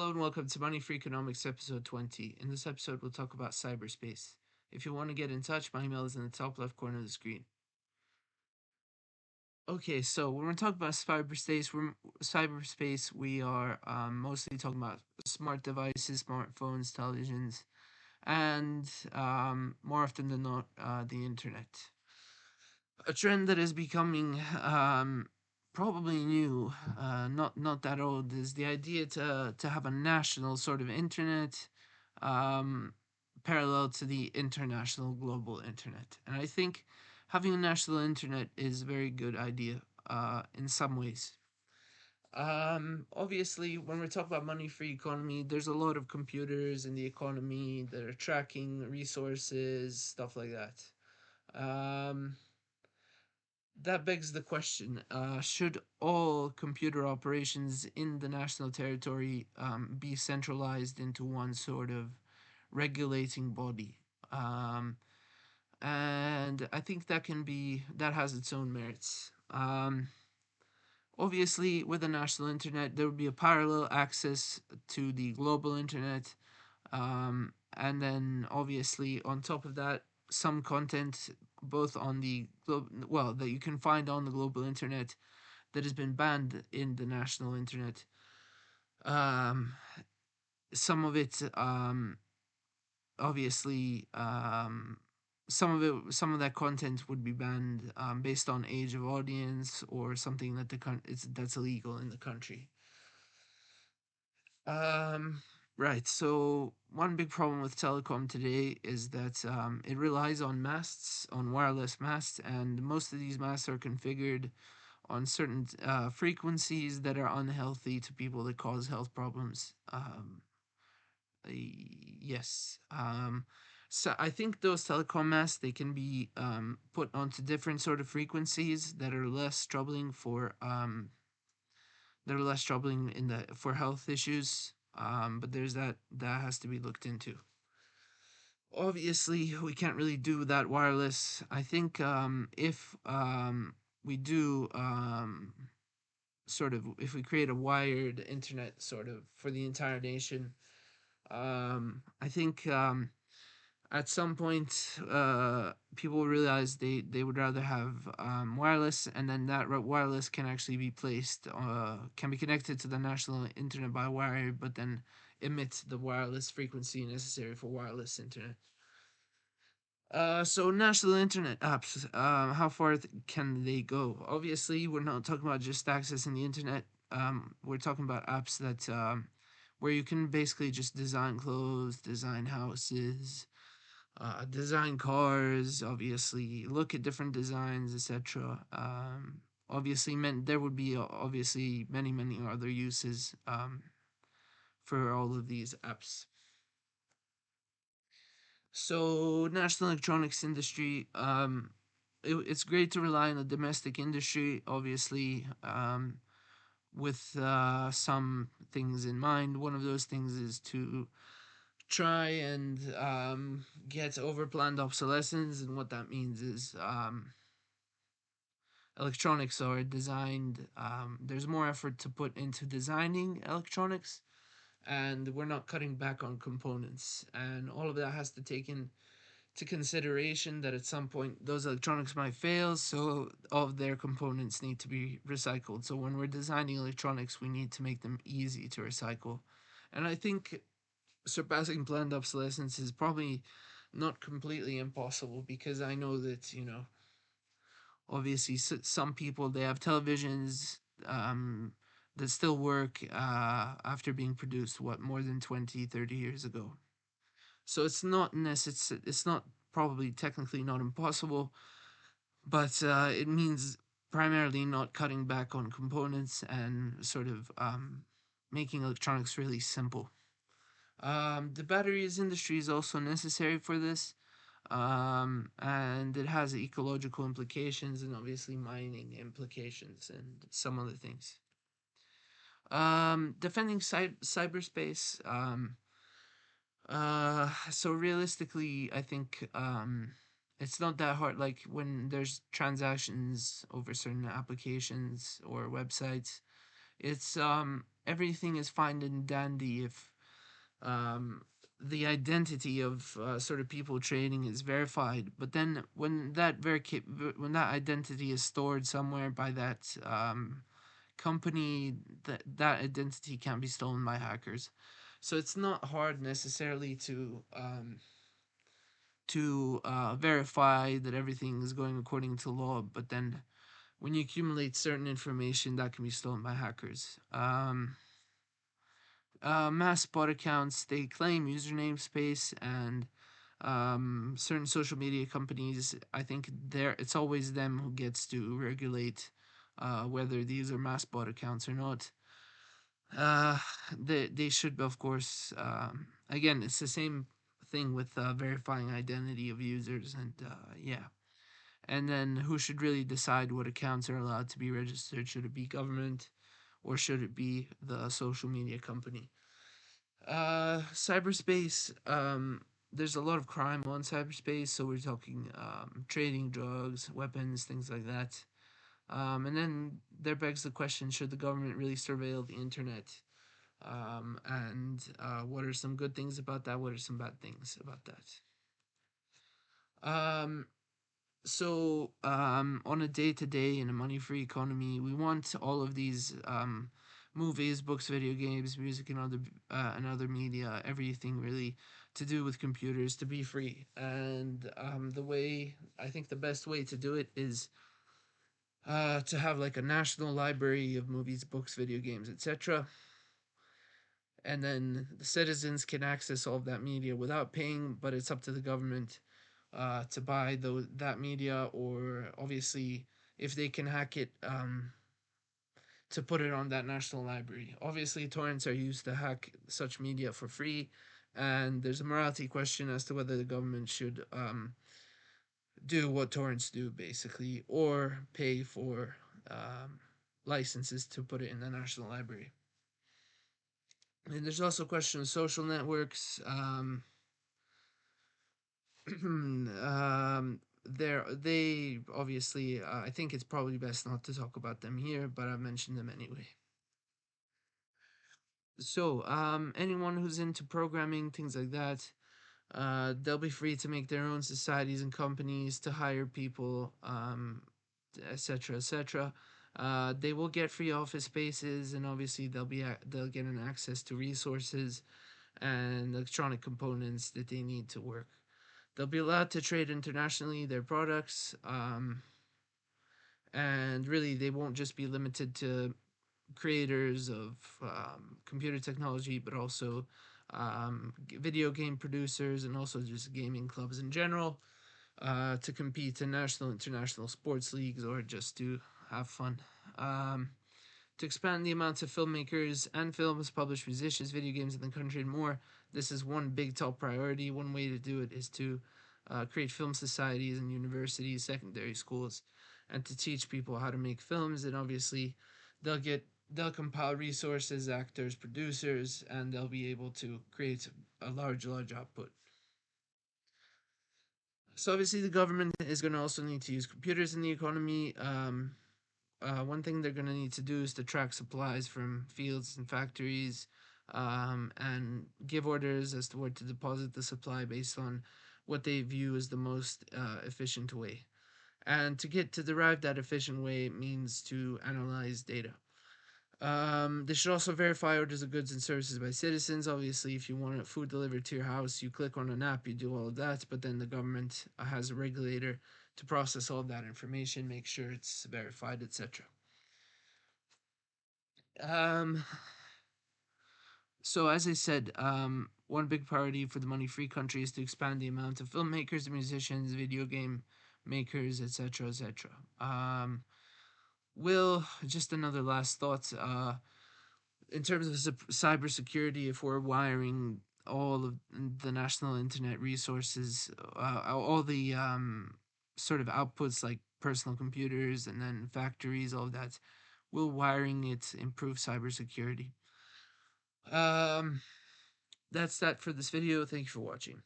Hello and welcome to Money for Economics episode 20. In this episode, we'll talk about cyberspace. If you want to get in touch, my email is in the top left corner of the screen. Okay, so when we're talking about cyberspace, we are mostly talking about smart devices, smartphones, televisions, and more often than not, the internet. A trend that is becoming probably new, not that old, is the idea to have a national sort of internet, um, parallel to the international global internet. And I think having a national internet is a very good idea, in some ways. Obviously, when we're talking about money-free economy, there's a lot of computers in the economy that are tracking resources, stuff like that. Um, that begs the question, should all computer operations in the national territory be centralized into one sort of regulating body? Um, and I think that has its own merits. Obviously, with the national internet, there would be a parallel access to the global internet. And then obviously on top of that, some content both on the that you can find on the global internet that has been banned in the national internet. Um, some of it, obviously, some of that content would be banned based on age of audience or something that's illegal in the country. Um, right. So one big problem with telecom today is that it relies on masts, on wireless masts, and most of these masts are configured on certain frequencies that are unhealthy to people that cause health problems. Yes. So I think those telecom masts they can be put onto different sort of frequencies that are less troubling in the for health issues. But there's that has to be looked into. Obviously, we can't really do that wireless. I think if we do sort of if we create a wired internet sort of for the entire nation, I think at some point, people will realize they would rather have wireless, and then that wireless can actually be can be connected to the national internet by wire, but then emit the wireless frequency necessary for wireless internet. So national internet apps, how far can they go? Obviously, we're not talking about just accessing the internet. We're talking about apps that where you can basically just design clothes, design houses, design cars, obviously look at different designs, etc. Obviously there would be obviously many other uses for all of these apps. So national electronics industry, it's great to rely on the domestic industry, obviously, with some things in mind. One of those things is to try and get overplanned obsolescence, and what that means is electronics are designed. There's more effort to put into designing electronics, and we're not cutting back on components, and all of that has to take into consideration that at some point those electronics might fail, so all of their components need to be recycled. So when we're designing electronics, we need to make them easy to recycle, and I think surpassing planned obsolescence is probably not completely impossible, because I know that, obviously some people they have televisions that still work after being produced more than 20, 30 years ago. So it's not probably technically not impossible, but it means primarily not cutting back on components and sort of making electronics really simple. The batteries industry is also necessary for this, and it has ecological implications and obviously mining implications and some other things. Defending cyberspace. So realistically, I think it's not that hard. Like when there's transactions over certain applications or websites, it's everything is fine and dandy if um, the identity of sort of people trading is verified. But then when that identity is stored somewhere by that company, that identity can't be stolen by hackers. So it's not hard necessarily to verify that everything is going according to law. But then when you accumulate certain information, that can be stolen by hackers. Mass bot accounts, they claim username space, and certain social media companies, I think it's always them who gets to regulate whether these are mass bot accounts or not. Uh, they should, of course. Again, it's the same thing with verifying identity of users, and yeah. And then who should really decide what accounts are allowed to be registered? Should it be government, or should it be the social media company? Cyberspace. There's a lot of crime on cyberspace, so we're talking trading drugs, weapons, things like that. And then there begs the question: should the government really surveil the internet? And what are some good things about that? What are some bad things about that? On a day to day in a money free economy, we want all of these movies, books, video games, music, and other media, everything really to do with computers to be free. And I think the best way to do it is to have like a national library of movies, books, video games, etc. And then the citizens can access all of that media without paying, but it's up to the government to buy that media, or obviously if they can hack it, to put it on that national library. Obviously, torrents are used to hack such media for free, and there's a morality question as to whether the government should do what torrents do, basically, or pay for licenses to put it in the national library. And there's also a question of social networks. They obviously, I think it's probably best not to talk about them here, but I've mentioned them anyway. So, anyone who's into programming, things like that, they'll be free to make their own societies and companies to hire people, etc., etc. They will get free office spaces, and obviously they'll get an access to resources and electronic components that they need to work. They'll be allowed to trade internationally their products, and really they won't just be limited to creators of computer technology, but also video game producers and also just gaming clubs in general, to compete in national, international sports leagues, or just to have fun. To expand the amounts of filmmakers and films, published musicians, video games in the country, and more. This is one big top priority. One way to do it is to create film societies in universities, secondary schools, and to teach people how to make films. And obviously, they'll compile resources, actors, producers, and they'll be able to create a large output. So obviously, the government is going to also need to use computers in the economy. One thing they're going to need to do is to track supplies from fields and factories, and give orders as to where to deposit the supply based on what they view as the most efficient way. And to get to derive that efficient way means to analyze data. They should also verify orders of goods and services by citizens. Obviously, if you want food delivered to your house, you click on an app, you do all of that, but then the government has a regulator to process all of that information, make sure it's verified, etc. Um, so as I said, one big priority for the money-free country is to expand the amount of filmmakers, musicians, video game makers, etc., etc. Will just another last thought. In terms of cybersecurity, if we're wiring all of the national internet resources, all the sort of outputs like personal computers and then factories, all of that, will wiring it improve cybersecurity? Um, that's that for this video. Thank you for watching.